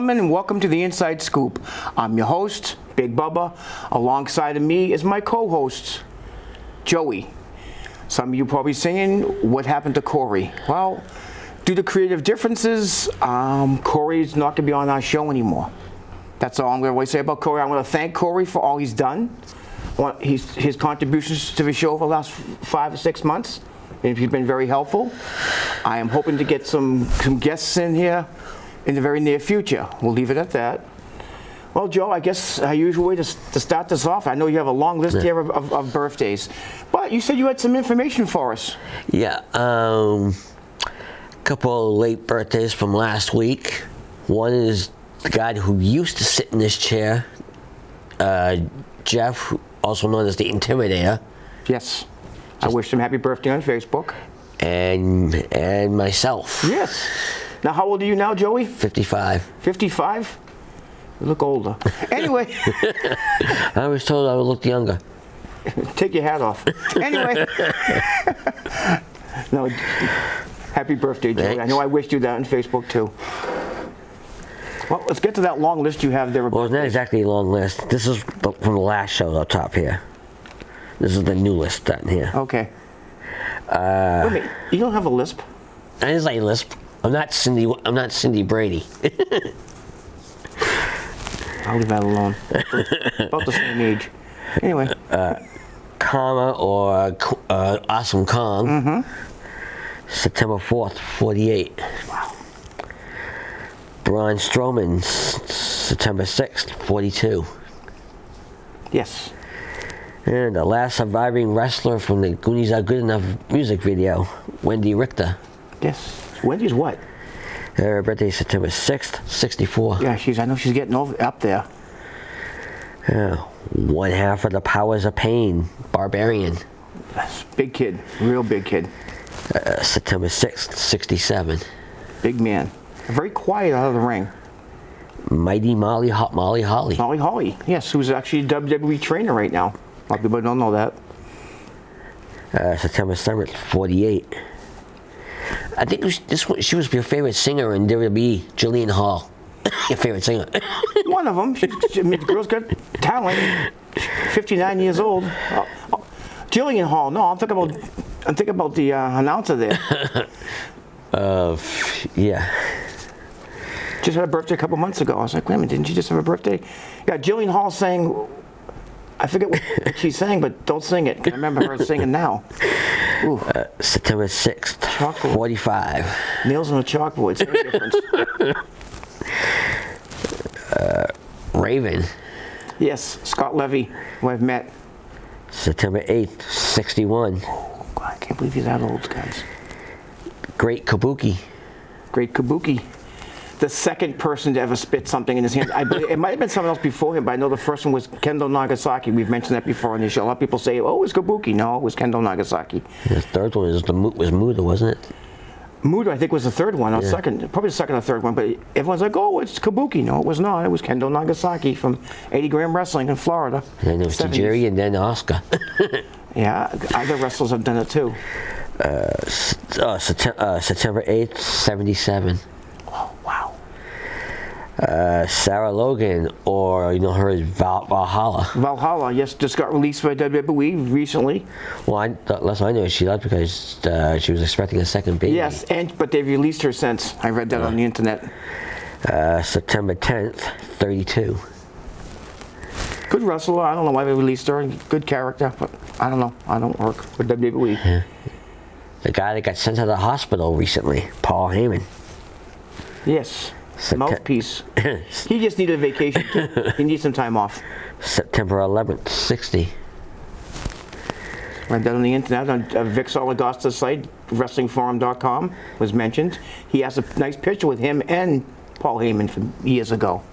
gentlemen, and welcome to the Inside Scoop. I'm your host, Big Bubba. Alongside of me is my co-host, Joey. Some of you probably saying, what happened to Corey? Well, due to creative differences, Corey's not going to be on our show anymore. That's all I'm going to say about Corey. I want to thank Corey for all he's done. His contributions to the show for the last 5 or 6 months. And he's been very helpful. I am hoping to get some guests in here in the very near future. We'll leave it at that. Well, Joe, I guess our usual way to start this off, I know you have a long list here of birthdays, but you said you had some information for us. Yeah, a couple of late birthdays from last week. One is the guy who used to sit in this chair, Jeff, also known as the Intimidator. Yes. I wish him happy birthday on Facebook. And myself. Yes. Now, how old are you now, Joey? 55. 55? You look older. Anyway. I was told I would look younger. Take your hat off. Anyway. No, happy birthday, Joey. Thanks. I know I wished you that on Facebook, too. Well, let's get to that long list you have there. Well, it's not exactly a long list. This is from the last show up top here. This is the new list down here. Okay. Wait a minute. You don't have a lisp? I just like lisp. I'm not Cindy Brady. I'll leave that alone. About the same age. Anyway. Karma or Awesome Kong. Mm-hmm. September 4th, 48. Wow. Braun Strowman, September 6th, 42. Yes. And the last surviving wrestler from the Goonies Are Good Enough music video, Wendy Richter. Yes. Wendy's what? Her birthday is September 6th, 64. Yeah, I know she's getting up there. One half of the Powers of Pain, Barbarian. That's big kid. Real big kid. September 6th, 67. Big man. Very quiet out of the ring. Mighty Molly Holly. Molly Holly. Yes, who's actually a WWE trainer right now. A lot of people don't know that. September 7th, 48. I think she was your favorite singer in WWE, Jillian Hall. Your favorite singer. One of them. The girl's got talent. 59 years old. Jillian Hall. No, I'm thinking about the announcer there. Yeah. Just had a birthday a couple months ago. I was like, wait a minute, didn't she just have a birthday? Yeah, Jillian Hall sang, I forget what she sang, but don't sing it. I remember her singing now. September 6th, Chalkboard. 45. Nails on a chalkboard, same difference. Raven. Yes, Scott Levy, who I've met. September 8th, 61. Oh, God, I can't believe he's that old, guys. Great Kabuki. Great Kabuki. The second person to ever spit something in his hand. I believe, it might have been someone else before him, but I know the first one was Kendo Nagasaki. We've mentioned that before on the show. A lot of people say, oh, it was Kabuki. No, it was Kendo Nagasaki. The third one was Muda, wasn't it? Muda, I think, was the third one. Or second, probably the second or third one. But everyone's like, oh, it's Kabuki. No, it was not. It was Kendo Nagasaki from 80 Gram Wrestling in Florida. And then there was Tajiri and then Oscar. Yeah, other wrestlers have done it too. September 8th, 77. Oh, wow. Sarah Logan, or you know her as Valhalla. Valhalla, yes, just got released by WWE recently. Well, last I know she left because she was expecting a second baby. Yes, but they've released her since. I read that on the internet. September 10th, 32. Good wrestler. I don't know why they released her. Good character, but I don't know. I don't work with WWE. Yeah. The guy that got sent to the hospital recently, Paul Heyman. Yes. Mouthpiece. He just needed a vacation too. He needs some time off. September 11th, 60. Read that on the internet on Vic Salagosta's site, WrestlingForum.com was mentioned. He has a nice picture with him and Paul Heyman from years ago.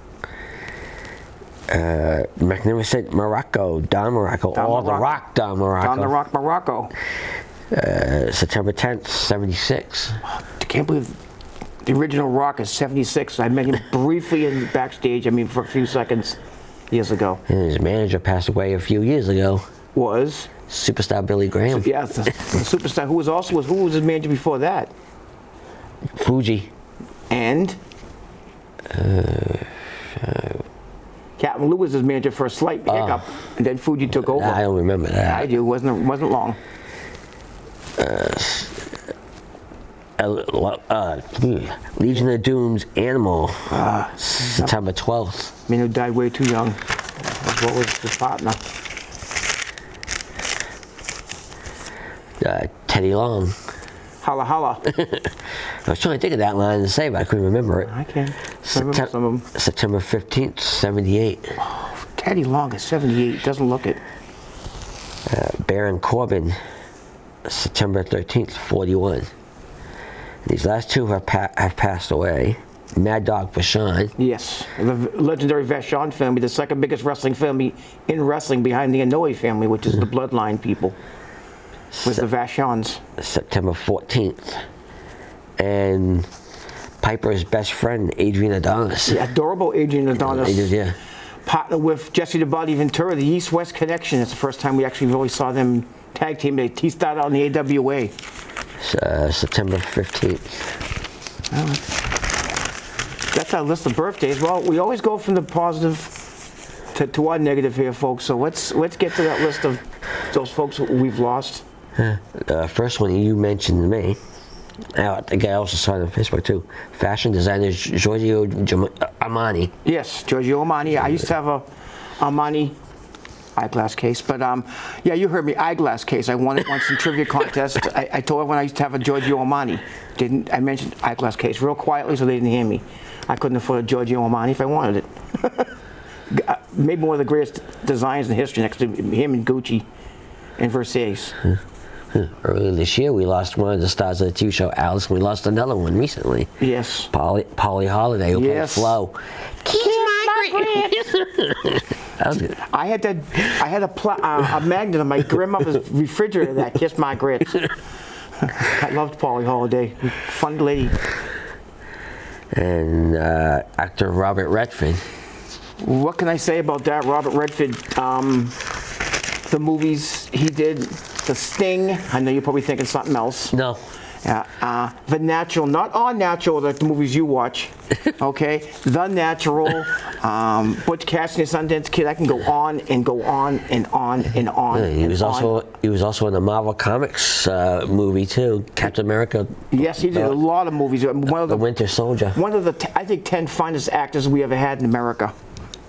Magnificent Morocco, Don Morocco, Don or Morocco. The Rock Don Morocco. Don the Rock Morocco. September 10th, 76. I can't believe the original Rock is 76. I met him briefly in backstage, for a few seconds years ago. And his manager passed away a few years ago. Was? Superstar Billy Graham. Yeah, the superstar who was his manager before that? Fuji. And? Captain Lou was his manager for a slight hiccup, and then Fuji took over. I don't remember that. I do. It wasn't long. Legion of Doom's Animal, September 12th. Man who died way too young. What was his partner? Teddy Long. Holla holla. I was trying to think of that line to say, but I couldn't remember it. I can remember some of them. September 15th, 78. Oh, Teddy Long is 78. Doesn't look it. Baron Corbin, September 13th, 41. These last two have passed away. Mad Dog Vachon. Yes, the legendary Vachon family, the second biggest wrestling family in wrestling behind the Inoue family, which is the Bloodline people, with the Vachons. September 14th. And Piper's best friend, Adrian Adonis. The adorable Adrian Adonis. Yeah. Partner with Jesse the Body Ventura, the East-West connection. It's the first time we actually really saw them tag team. He started out in the AWA. September 15th. That's our list of birthdays. Well, we always go from the positive to our negative here, folks. So let's get to that list of those folks we've lost. First one you mentioned to me. I think I also saw it on Facebook too. Fashion designer Giorgio Armani. Yes, Giorgio Armani. I used to have a Armani eyeglass case, but yeah, you heard me, eyeglass case. I won it once in trivia contest. I told everyone I used to have a Giorgio Armani. I mentioned eyeglass case real quietly so they didn't hear me. I couldn't afford a Giorgio Armani if I wanted it. Maybe one of the greatest designs in history next to him and Gucci and Versace. Earlier this year, we lost one of the stars of the TV show, Alice, and we lost another one recently. Yes. Polly Holiday, who played Flo. Kiss my grits. That was good. I had a magnet on my grandmother's refrigerator that kissed my grits. I loved Polly Holiday. Fun lady. And actor Robert Redford. What can I say about that? Robert Redford, the movies he did, The Sting. I know you're probably thinking something else. No. The Natural, not On Natural, like the movies you watch. Okay, The Natural, Butch Cassidy and Sundance Kid. I can go on and go on and on and on. Yeah, he was also in the Marvel Comics movie too, Captain America. Yes, he did a lot of movies. One of the Winter Soldier. One of the I think 10 finest actors we ever had in America.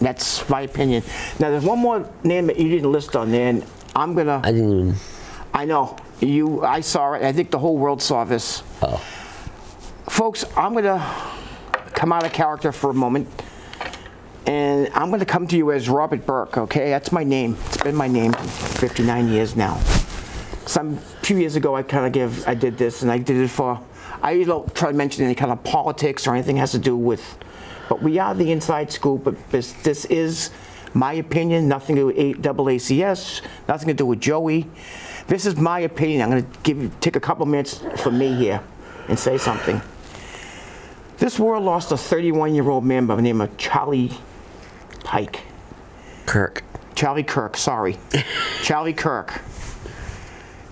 That's my opinion. Now there's one more name that you didn't list on there, and I'm gonna. I didn't even. I know. I saw it. I think the whole world saw this. Oh. Folks, I'm going to come out of character for a moment. And I'm going to come to you as Robert Burke, okay? That's my name. It's been my name for 59 years now. A few years ago, I did this, and I did it for, I don't try to mention any kind of politics or anything has to do with, but we are the inside scoop. But this is my opinion, nothing to do with AACS, nothing to do with Joey. This is my opinion. I'm going to take a couple minutes for me here and say something. This world lost a 31-year-old man by the name of Charlie Kirk, sorry. Charlie Kirk.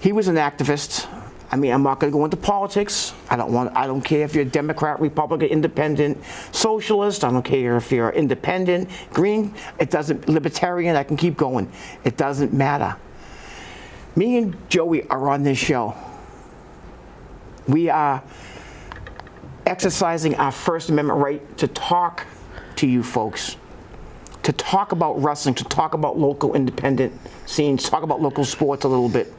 He was an activist. I mean, I'm not going to go into politics. I don't care if you're a Democrat, Republican, Independent, Socialist. I don't care if you're Independent, Green. It doesn't, Libertarian. I can keep going. It doesn't matter. Me and Joey are on this show. We are exercising our First Amendment right to talk to you folks, to talk about wrestling, to talk about local independent scenes, talk about local sports a little bit.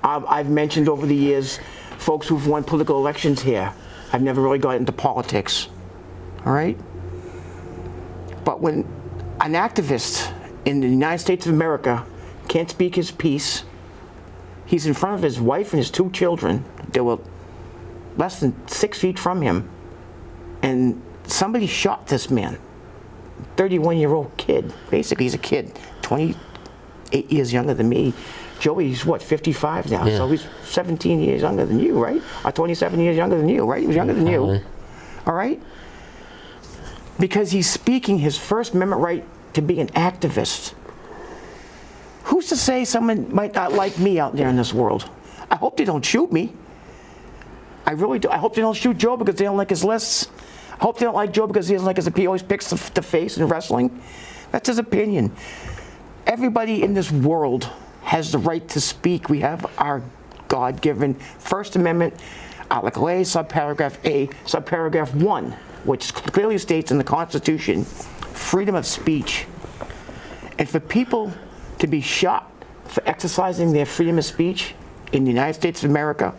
I've mentioned over the years folks who've won political elections here. I've never really got into politics, all right? But when an activist in the United States of America can't speak his piece, he's in front of his wife and his 2 children. They were less than 6 feet from him. And somebody shot this man. 31-year-old kid. Basically, he's a kid. 28 years younger than me. Joey's, 55 now? Yeah. So he's 17 years younger than you, right? Or 27 years younger than you, right? He was younger than you. All right? Because he's speaking his First Amendment right to be an activist. Who's to say someone might not like me out there in this world? I hope they don't shoot me. I really do. I hope they don't shoot Joe because they don't like his lists. Hope they don't like Joe because he doesn't like us. He always picks the face in wrestling. That's his opinion. Everybody in this world has the right to speak. We have our God-given First Amendment, Article A, subparagraph 1, which clearly states in the Constitution, freedom of speech. And for people to be shot for exercising their freedom of speech in the United States of America,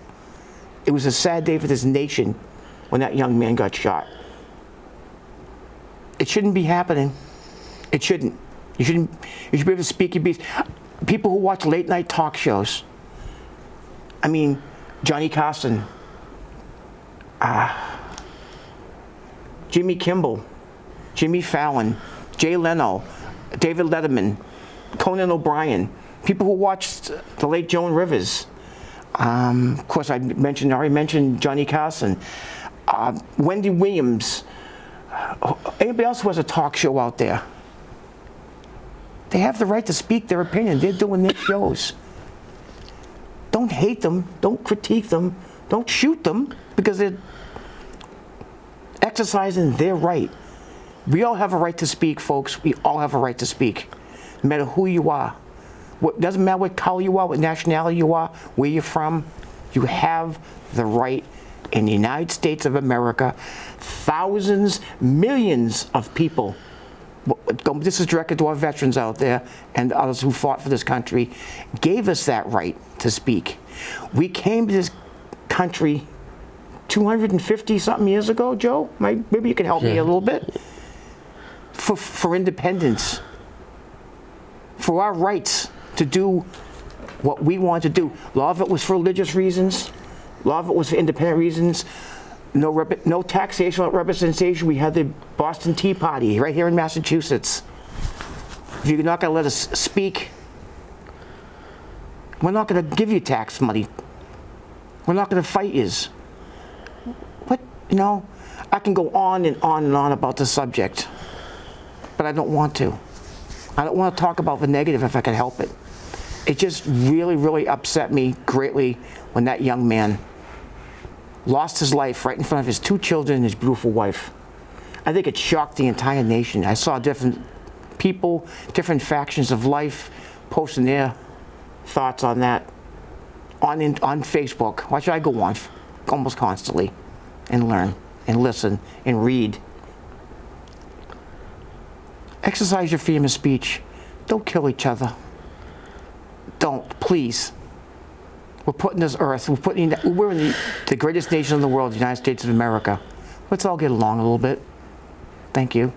it was a sad day for this nation when that young man got shot. It shouldn't be happening. It shouldn't. You should be able to speak your piece. People who watch late night talk shows. I mean, Johnny Carson, Jimmy Kimmel, Jimmy Fallon, Jay Leno, David Letterman, Conan O'Brien, people who watched the late Joan Rivers. Of course, I already mentioned Johnny Carson, Wendy Williams, anybody else who has a talk show out there. They have the right to speak their opinion. They're doing their shows. Don't hate them. Don't critique them. Don't shoot them because they're exercising their right. We all have a right to speak, folks. We all have a right to speak, no matter who you are. It doesn't matter what color you are, what nationality you are, where you're from. You have the right in the United States of America. Thousands, millions of people. This is directed to our veterans out there and others who fought for this country, gave us that right to speak. We came to this country 250-something years ago, Joe? Maybe you can help me a little bit. For independence. For our rights to do what we want to do. A lot of it was for religious reasons. A lot of it was for independent reasons. No taxation, representation. We had the Boston Tea Party right here in Massachusetts. If you're not going to let us speak, we're not going to give you tax money. We're not going to fight you. I can go on and on and on about the subject, but I don't want to. I don't want to talk about the negative if I can help it. It just really, really upset me greatly when that young man lost his life right in front of his 2 children and his beautiful wife. I think it shocked the entire nation. I saw different people, different factions of life posting their thoughts on that on Facebook. Why should I go on almost constantly and learn and listen and read? Exercise your freedom of speech. Don't kill each other. Don't, please. We're putting this earth, we're in the greatest nation in the world, the United States of America. Let's all get along a little bit. Thank you.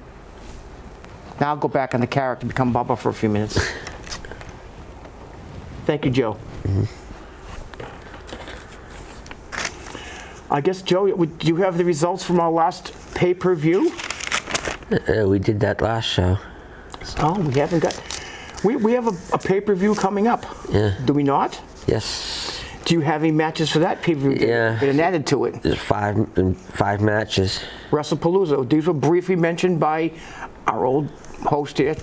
Now I'll go back on the character, become Bubba for a few minutes. Thank you, Joe. Mm-hmm. I guess, Joe, do you have the results from our last pay-per-view? We did that last show. Oh, we haven't got... We have a pay-per-view coming up. Yeah. Do we not? Yes. Do you have any matches for that pay-per-view? Yeah. Been added to it. There's five matches. WrestlePalooza. These were briefly mentioned by our old host here,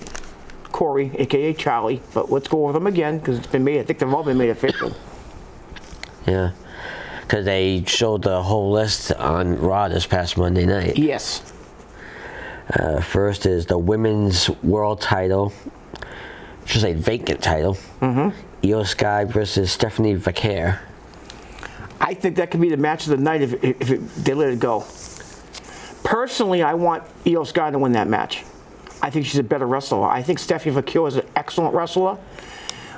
Corey, a.k.a. Charlie. But let's go over them again, because it's been made, I think they've all been made official. Yeah. Because they showed the whole list on Raw this past Monday night. Yes. First is the women's world title. I should say vacant title. Mm-hmm. Io Sky versus Stephanie Vaquer. I think that could be the match of the night if they let it go. Personally, I want Io Sky to win that match. I think she's a better wrestler. I think Stephanie Vaquer is an excellent wrestler.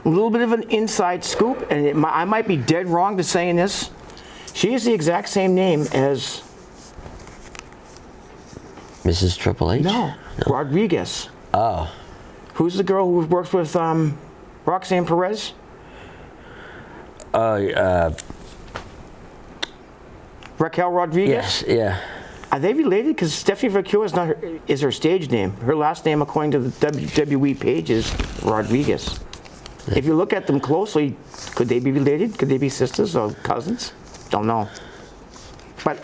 A little bit of an inside scoop, and I might be dead wrong to saying this. She has the exact same name as... Mrs. Triple H? No. Rodriguez. Oh. Who's the girl who works with Roxanne Perez? Raquel Rodriguez? Yes, yeah. Are they related? Because Stephanie Vaquer is her stage name. Her last name, according to the WWE page, is Rodriguez. Yeah. If you look at them closely, could they be related? Could they be sisters or cousins? Don't know. But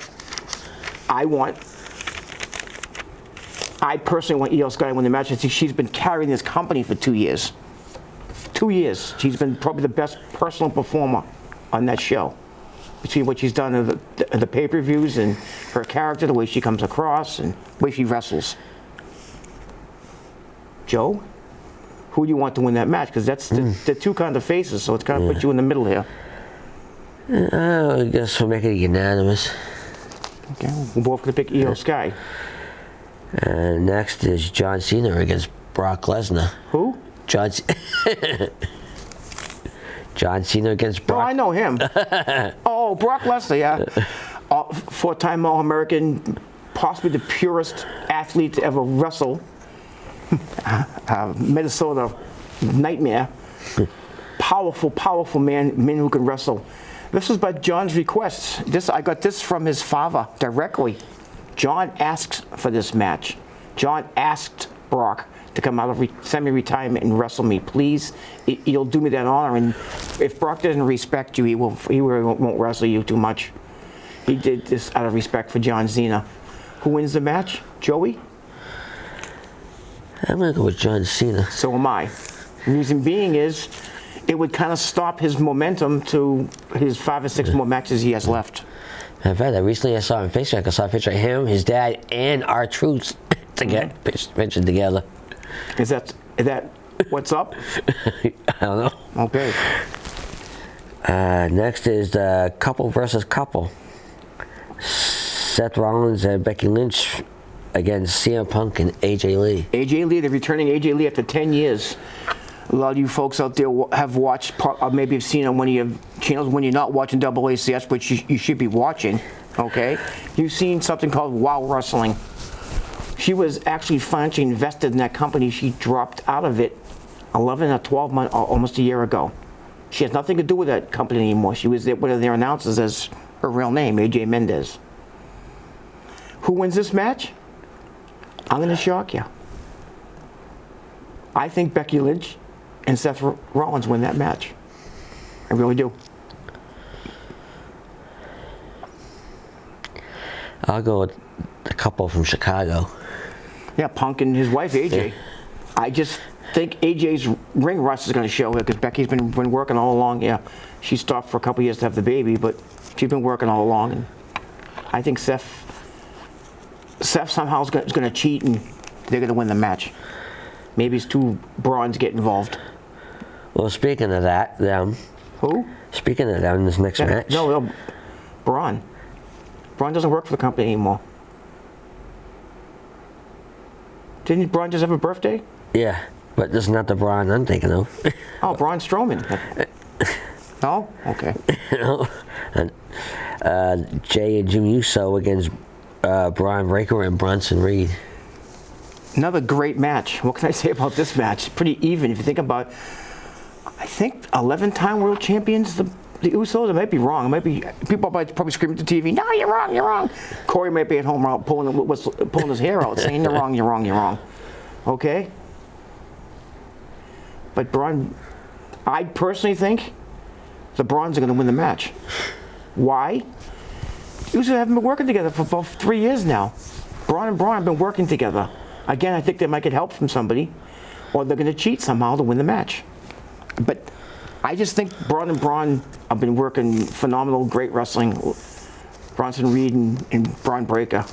I personally want Io Sky to win the match. She's been carrying this company for 2 years. 2 years. She's been probably the best personal performer on that show. between what she's done in the pay-per-views and her character, the way she comes across, and the way she wrestles. Joe, who do you want to win that match? Because that's the two kind of faces, so it's kind of put you in the middle here. I guess we'll make it unanimous. Okay, we're both going to pick Io Sky. And next is John Cena against Brock Lesnar. Who? John Cena against Brock. Oh, I know him. Oh, Brock Lesnar, yeah. Four-time All-American, possibly the purest athlete to ever wrestle. Minnesota nightmare. Powerful man who can wrestle. This was by John's request. I got this from his father directly. John asks for this match. John asked Brock to come out of semi-retirement and wrestle me. Please, you'll do me that honor. And if Brock doesn't respect you, he really won't wrestle you too much. He did this out of respect for John Cena. Who wins the match? Joey? I'm going to go with John Cena. So am I. The reason being is it would kind of stop his momentum to his 5 or 6 more matches he has left. In fact, recently I saw on Facebook, I saw a picture of him, his dad, and R-Truth pictured together. Is that what's up? I don't know. Okay. Next is the couple versus couple. Seth Rollins and Becky Lynch against CM Punk and AJ Lee. AJ Lee, they're returning AJ Lee after 10 years. A lot of you folks out there have watched, or maybe have seen on one of your channels when you're not watching AACS, which you should be watching, okay? You've seen something called Wow Wrestling. She was actually financially invested in that company. She dropped out of it 11 or 12 months, almost a year ago. She has nothing to do with that company anymore. She was one of their announcers as her real name, AJ Mendez. Who wins this match? I'm going to shock you. I think Becky Lynch and Seth Rollins win that match. I really do. I'll go with the couple from Chicago. Yeah, Punk and his wife, AJ. Yeah. I just think AJ's ring rust is going to show here because Becky's been working all along. Yeah, she stopped for a couple years to have the baby, but she's been working all along. And I think Seth somehow is going to cheat and they're going to win the match. Maybe it's two Brawns get involved. Well, speaking of that, them. Who? Speaking of them, this next match. No, Braun. Braun doesn't work for the company anymore. Didn't Braun just have a birthday? Yeah, but this is not the Braun I'm thinking of. Oh, Braun Strowman. No? Okay. And Jay and Jimmy Uso against Braun Breaker and Bronson Reed. Another great match. What can I say about this match? Pretty even if you think about, I think 11-time world champions, the Usos. I might be wrong. It might be people might probably screaming at the TV. No, you're wrong. You're wrong. Corey might be at home pulling his hair out, saying you're wrong. You're wrong. You're wrong. Okay. But Braun, I personally think the Brauns are going to win the match. Why? Usos haven't been working together for about 3 years now. Braun and Braun have been working together. Again, I think they might get help from somebody, or they're going to cheat somehow to win the match. But I just think Braun and Braun have been working phenomenal, great wrestling. Bronson Reed and Braun Breaker.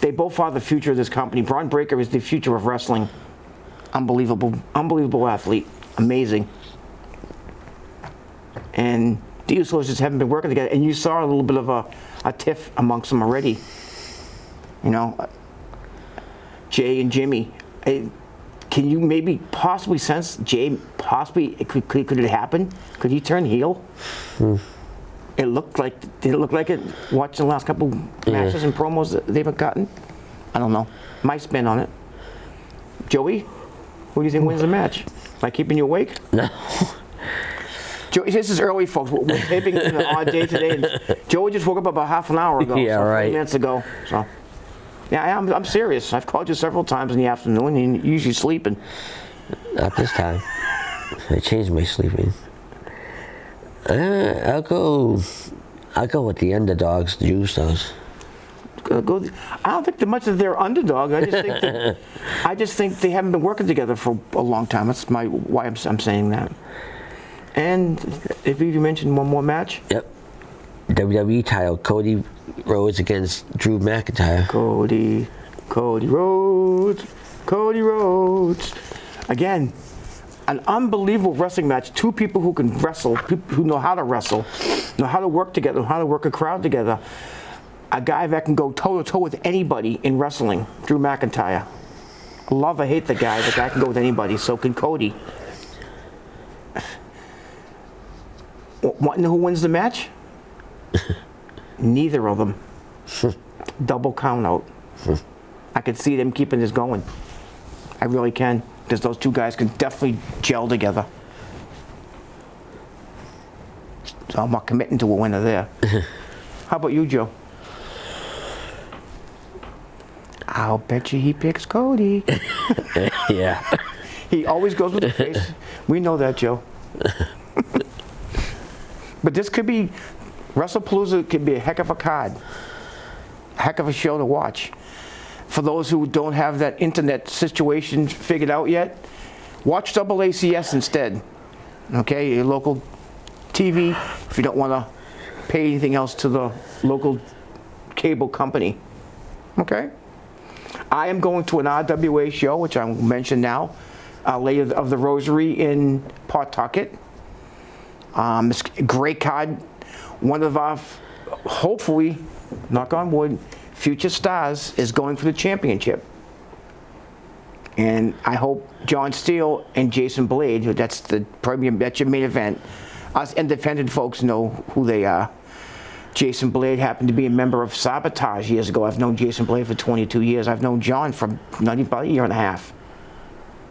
They both are the future of this company. Braun Breaker is the future of wrestling. Unbelievable athlete. Amazing. And the Usos just haven't been working together. And you saw a little bit of a tiff amongst them already. You know, Jay and Jimmy. Can you maybe possibly sense Jay possibly could it happen? Could he turn heel? Did it look like it watching the last couple matches and promos that they've gotten? I don't know. My spin on it. Joey, who do you think wins the match? Am I keeping you awake? No. Joey, this is early, folks. We're taping an odd day today, and Joey just woke up about half an hour ago. Yeah, so right. 30 minutes ago. So. Yeah, I'm serious. I've called you several times in the afternoon, and you're usually sleeping. Not this time. I changed my sleeping. I'll go with the underdogs, the Usos. I don't think that much of their underdog. I just think they haven't been working together for a long time. That's why I'm saying that. And if you mentioned one more match. Yep. WWE title, Cody Rhodes against Drew McIntyre. Cody Rhodes. Again, an unbelievable wrestling match. Two people who can wrestle, people who know how to wrestle, know how to work together, know how to work a crowd together. A guy that can go toe-to-toe with anybody in wrestling, Drew McIntyre. Love or hate the guy, the guy can go with anybody, so can Cody. Want to know who wins the match? Neither of them. Double count out. I could see them keeping this going. I really can, because those two guys can definitely gel together. So I'm not committing to a winner there. How about you, Joe? I'll bet you he picks Cody. Yeah. He always goes with the face. We know that, Joe. But this could be, WrestlePalooza could be a heck of a card. A heck of a show to watch. For those who don't have that internet situation figured out yet, watch AACS instead. Okay, your local TV, if you don't want to pay anything else to the local cable company. Okay? I am going to an RWA show, which I'll mention now, Lady of the Rosary in Pawtucket. It's a great card. One of our, hopefully, knock on wood, future stars is going for the championship. And I hope John Steele and Jason Blade, that's your main event. Us independent folks know who they are. Jason Blade happened to be a member of Sabotage years ago. I've known Jason Blade for 22 years. I've known John for about a year and a half.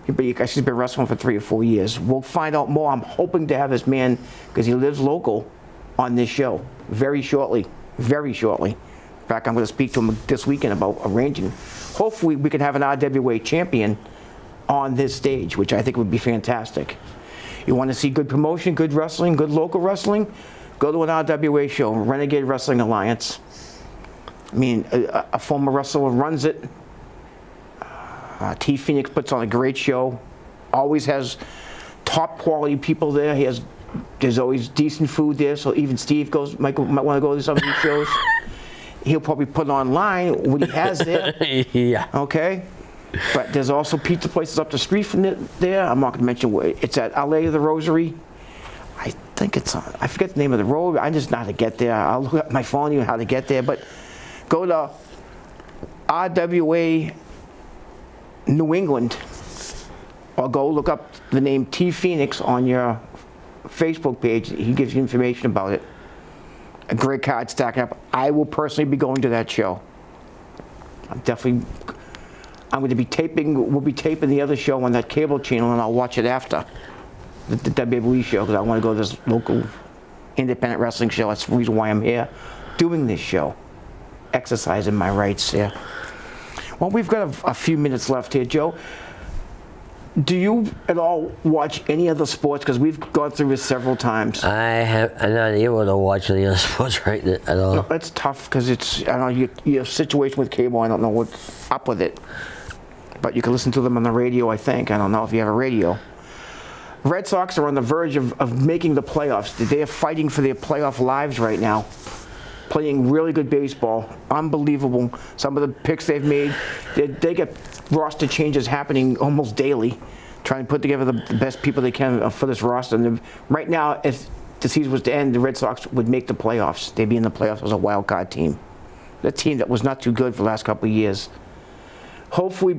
But he's been wrestling for 3 or 4 years. We'll find out more. I'm hoping to have this man, because he lives local, on this show very shortly. Very shortly. In fact, I'm going to speak to him this weekend about arranging. Hopefully, we can have an RWA champion on this stage, which I think would be fantastic. You want to see good promotion, good wrestling, good local wrestling? Go to an RWA show, Renegade Wrestling Alliance. I mean, a former wrestler runs it. T. Phoenix puts on a great show. Always has top quality people there. There's always decent food there. So even Steve might want to go to some of these shows. He'll probably put it online what he has there. Yeah. Okay. But there's also pizza places up the street from there. I'm not going to mention where. It's at Lady of the Rosary. I think it's on, I forget the name of the road. I just know how to get there. I'll look up my phone, how to get there. But go to RWA New England, or go look up the name T. Phoenix on your Facebook page. He gives you information about it. A great card stacking up. I will personally be going to that show. I'm going to be taping. We'll be taping the other show on that cable channel, and I'll watch it after the WWE show, because I want to go to this local independent wrestling show. That's the reason why I'm here doing this show, exercising my rights here. Well, we've got a few minutes left here, Joe. Do you at all watch any other sports? Because we've gone through this several times. I'm not able to watch any other sports right now at all. No, it's tough because it's, I don't know, your situation with cable, I don't know what's up with it. But you can listen to them on the radio, I think. I don't know if you have a radio. Red Sox are on the verge of making the playoffs. They are fighting for their playoff lives right now. Playing really good baseball. Unbelievable. Some of the picks they've made, they get roster changes happening almost daily, trying to put together the best people they can for this roster. And right now, if the season was to end, the Red Sox would make the playoffs. They'd be in the playoffs as a wild card team. The team that was not too good for the last couple of years. Hopefully,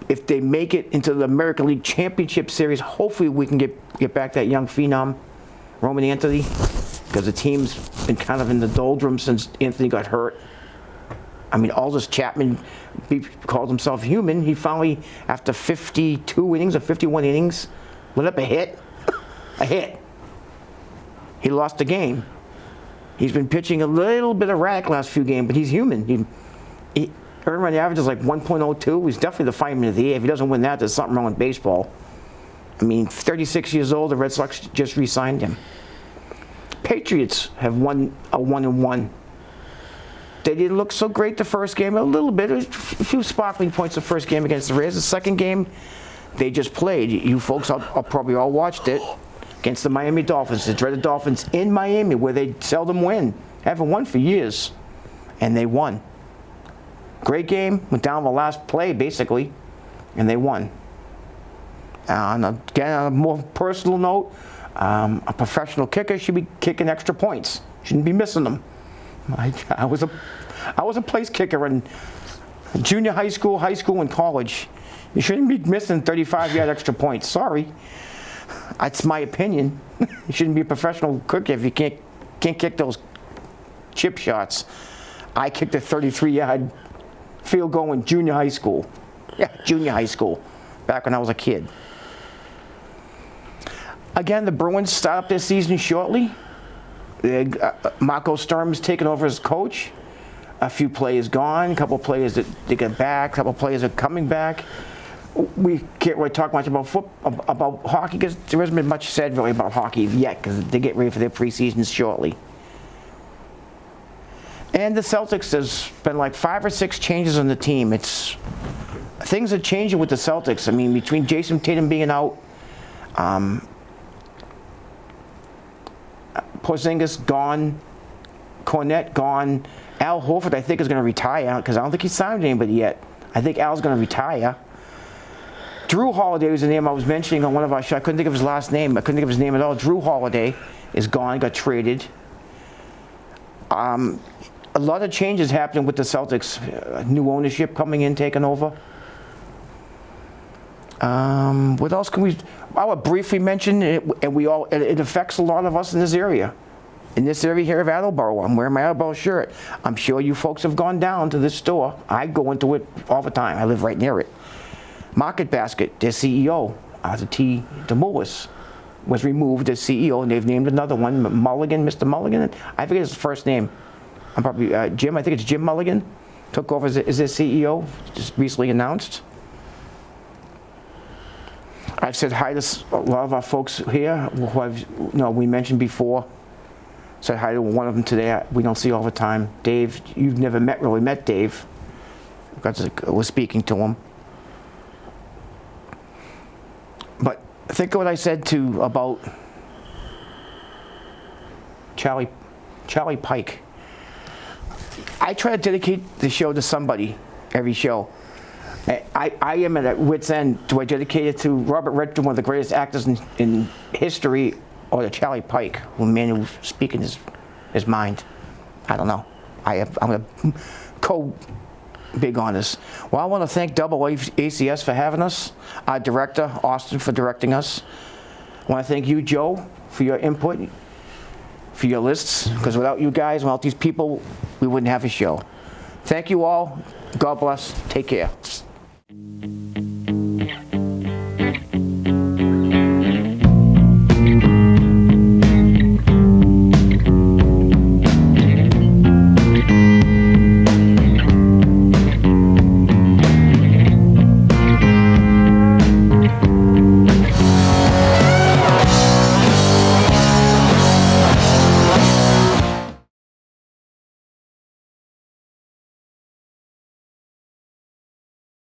if they make it into the American League Championship Series, hopefully we can get back that young phenom, Roman Anthony, because the team's been kind of in the doldrums since Anthony got hurt. I mean, Aldous Chapman, he called himself human. He finally, after 52 innings or 51 innings, let up a hit. A hit. He lost the game. He's been pitching a little bit erratic last few games, but he's human. Earned run average is like 1.02. He's definitely the fireman of the year. If he doesn't win that, there's something wrong with baseball. I mean, 36 years old, the Red Sox just re-signed him. Patriots have won a 1-1. They didn't look so great the first game, a little bit. A few sparkling points the first game against the Raiders. The second game, they just played. You folks, I'll probably all watched it. against the Miami Dolphins, the dreaded Dolphins in Miami, where they seldom win. Haven't won for years, and they won. Great game, went down the last play, basically, and they won. And again, on a more personal note, a professional kicker should be kicking extra points. Shouldn't be missing them. I was a place kicker in junior high school, and college. You shouldn't be missing 35-yard extra points. Sorry. That's my opinion. You shouldn't be a professional kicker if you can't kick those chip shots. I kicked a 33-yard field goal in junior high school. Yeah, junior high school, back when I was a kid. Again, the Bruins start up their season shortly. Marco Sturm is taking over as coach. A few players gone, a couple players that they get back, a couple players are coming back. We can't really talk much about about hockey because there hasn't been much said really about hockey yet because they get ready for their preseasons shortly. And the Celtics, there's been like 5 or 6 changes on the team. Things are changing with the Celtics. I mean, between Jason Tatum being out, Porzingis gone, Cornette gone, Al Horford I think is going to retire because I don't think he's signed anybody yet. I think Al's going to retire. Drew Holiday was the name I was mentioning on one of our shows. I couldn't think of his last name. I couldn't think of his name at all. Drew Holiday is gone, got traded. A lot of changes happening with the Celtics. New ownership coming in, taking over. What else can we? I would briefly mention it, and it affects a lot of us in this area. In this area here of Attleboro, I'm wearing my Attleboro shirt. I'm sure you folks have gone down to this store. I go into it all the time. I live right near it. Market Basket, their CEO, Arthur T. DeMoulis, was removed as CEO, and they've named another one, Mulligan, Mr. Mulligan. I forget his first name. I'm probably Jim. I think it's Jim Mulligan. Took over as their CEO, just recently announced. I've said hi to a lot of our folks here who we mentioned before. Said hi to one of them today. We don't see all the time. Dave, you've never really met Dave. Was speaking to him. But think of what I said about Charlie Pike. I try to dedicate the show to somebody every show. I am at a wit's end. Do I dedicate it to Robert Redford, one of the greatest actors in history, or to Charlie Pike, who man who's speaking his mind? I don't know. I'm going to big on this. Well, I want to thank ACS for having us, our director, Austin, for directing us. I want to thank you, Joe, for your input, for your lists, because without you guys, without these people, we wouldn't have a show. Thank you all. God bless. Take care.